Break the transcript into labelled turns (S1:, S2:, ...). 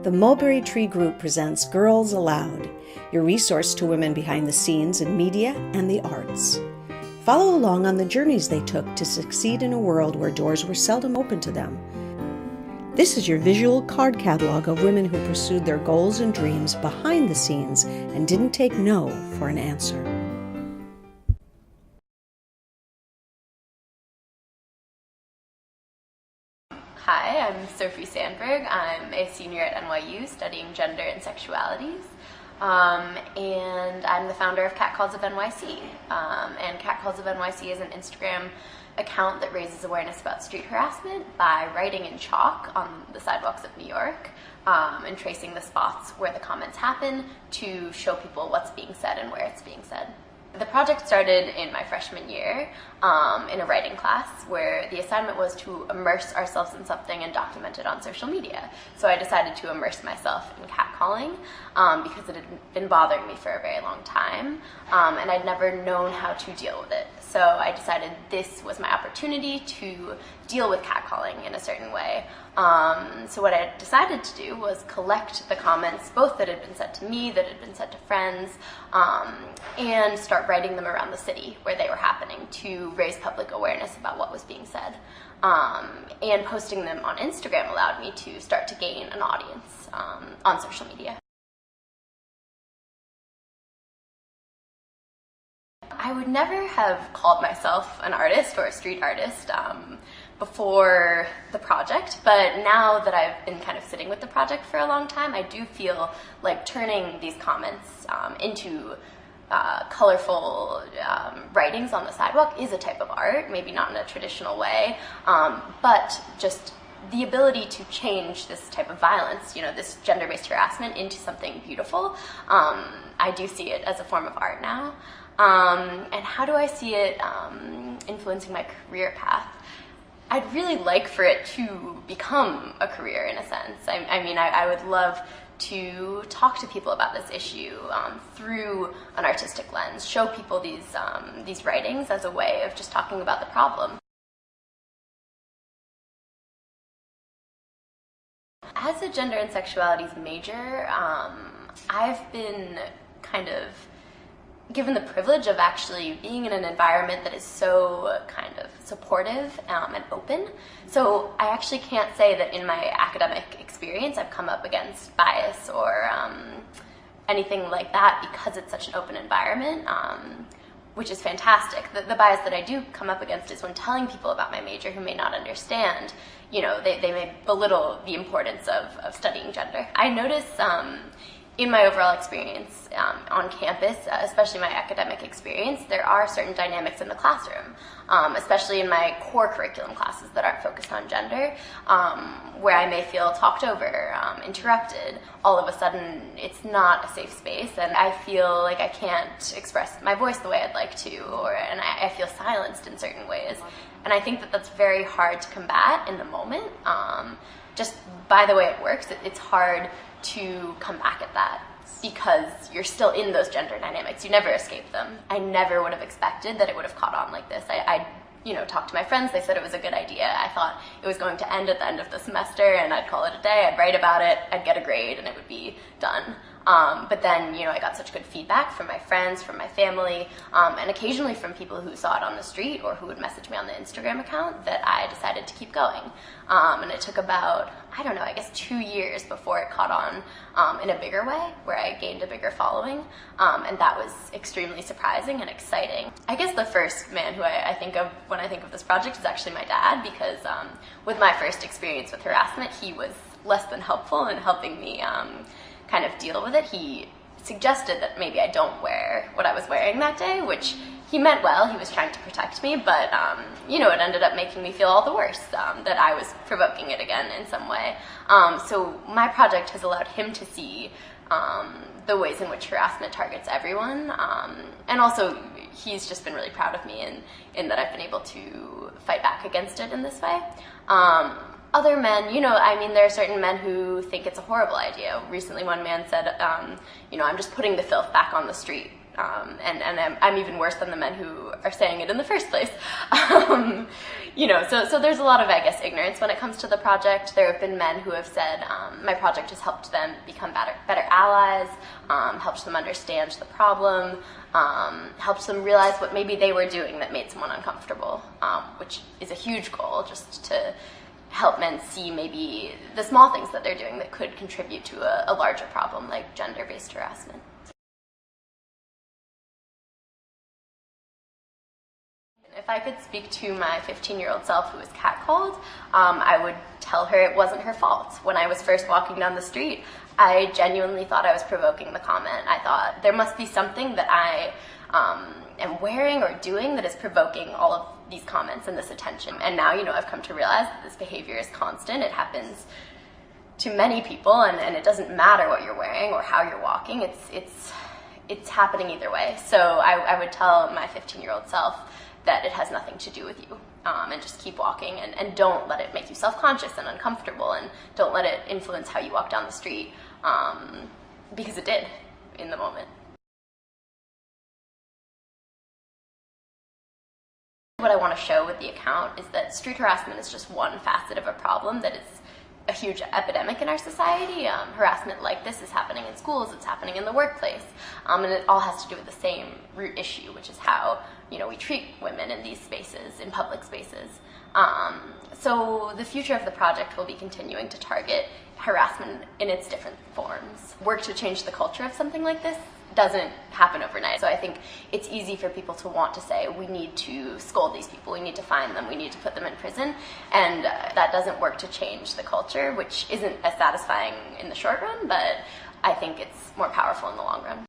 S1: The Mulberry Tree Group presents Girls Aloud, your resource to women behind the scenes in media and the arts. Follow along on the journeys they took to succeed in a world where doors were seldom open to them. This is your visual card catalog of women who pursued their goals and dreams behind the scenes and didn't take no for an answer.
S2: Hi, I'm Sophie Sandberg. I'm a senior at NYU studying gender and sexualities. And I'm the founder of Catcalls of NYC. And Catcalls of NYC is an Instagram account that raises awareness about street harassment by writing in chalk on the sidewalks of New York and tracing the spots where the comments happen to show people what's being said and where it's being said. The project started in my freshman year in a writing class where the assignment was to immerse ourselves in something and document it on social media. So I decided to immerse myself in catcalling because it had been bothering me for a very long time and I'd never known how to deal with it. So I decided this was my opportunity to deal with catcalling in a certain way. So what I decided to do was collect the comments, both that had been said to me, that had been said to friends, and start writing them around the city where they were happening to raise public awareness about what was being said. And posting them on Instagram allowed me to start to gain an audience on social media. I would never have called myself an artist or a street artist before the project, but now that I've been kind of sitting with the project for a long time, I do feel like turning these comments into colorful writings on the sidewalk is a type of art, maybe not in a traditional way, but just the ability to change this type of violence, this gender-based harassment into something beautiful, I do see it as a form of art now. And how do I see it influencing my career path? I'd really like for it to become a career in a sense. I would love to talk to people about this issue through an artistic lens, show people these writings as a way of just talking about the problem. As a gender and sexualities major, I've been kind of given the privilege of actually being in an environment that is so kind of supportive and open. So I actually can't say that in my academic experience I've come up against bias or anything like that because it's such an open environment, which is fantastic. The bias that I do come up against is when telling people about my major who may not understand, they may belittle the importance of studying gender. I notice in my overall experience on campus, especially my academic experience, there are certain dynamics in the classroom, especially in my core curriculum classes that aren't focused on gender, where I may feel talked over, interrupted. All of a sudden, it's not a safe space, and I feel like I can't express my voice the way I'd like to, and I feel silenced in certain ways. And I think that that's very hard to combat in the moment. Just by the way it works, it's hard to come back at that because you're still in those gender dynamics. You never escape them. I never would have expected that it would have caught on like this. I talked to my friends, they said it was a good idea. I thought it was going to end at the end of the semester and I'd call it a day, I'd write about it, I'd get a grade and it would be done. But then, I got such good feedback from my friends, from my family, and occasionally from people who saw it on the street or who would message me on the Instagram account that I decided to keep going. And it took about, 2 years before it caught on in a bigger way, where I gained a bigger following. And that was extremely surprising and exciting. I guess the first man who I think of when I think of this project is actually my dad, because with my first experience with harassment, he was less than helpful in helping me kind of deal with it. He suggested that maybe I don't wear what I was wearing that day, which he meant well. He was trying to protect me, but it ended up making me feel all the worse that I was provoking it again in some way. So my project has allowed him to see the ways in which harassment targets everyone, and also he's just been really proud of me in that I've been able to fight back against it in this way. Other men, there are certain men who think it's a horrible idea. Recently, one man said, I'm just putting the filth back on the street and I'm even worse than the men who are saying it in the first place. So there's a lot of, I guess, ignorance when it comes to the project. There have been men who have said my project has helped them become better allies, helped them understand the problem, helped them realize what maybe they were doing that made someone uncomfortable, which is a huge goal, just to help men see maybe the small things that they're doing that could contribute to a larger problem like gender-based harassment. If I could speak to my 15-year-old self who was catcalled, I would tell her it wasn't her fault. When I was first walking down the street, I genuinely thought I was provoking the comment. I thought there must be something that I am wearing or doing that is provoking all of these comments and this attention. And now, I've come to realize that this behavior is constant. It happens to many people, and it doesn't matter what you're wearing or how you're walking. It's happening either way. So I would tell my 15-year-old self that it has nothing to do with you, and just keep walking, and don't let it make you self-conscious and uncomfortable, and don't let it influence how you walk down the street, because it did in the moment. What I want to show with the account is that street harassment is just one facet of a problem that is a huge epidemic in our society. Harassment like this is happening in schools, it's happening in the workplace, and it all has to do with the same root issue, which is how we treat women in these spaces, in public spaces. So the future of the project will be continuing to target harassment in its different forms. Work to change the culture of something like this doesn't happen overnight. So I think it's easy for people to want to say, we need to scold these people, we need to fine them, we need to put them in prison, and that doesn't work to change the culture, which isn't as satisfying in the short run, but I think it's more powerful in the long run.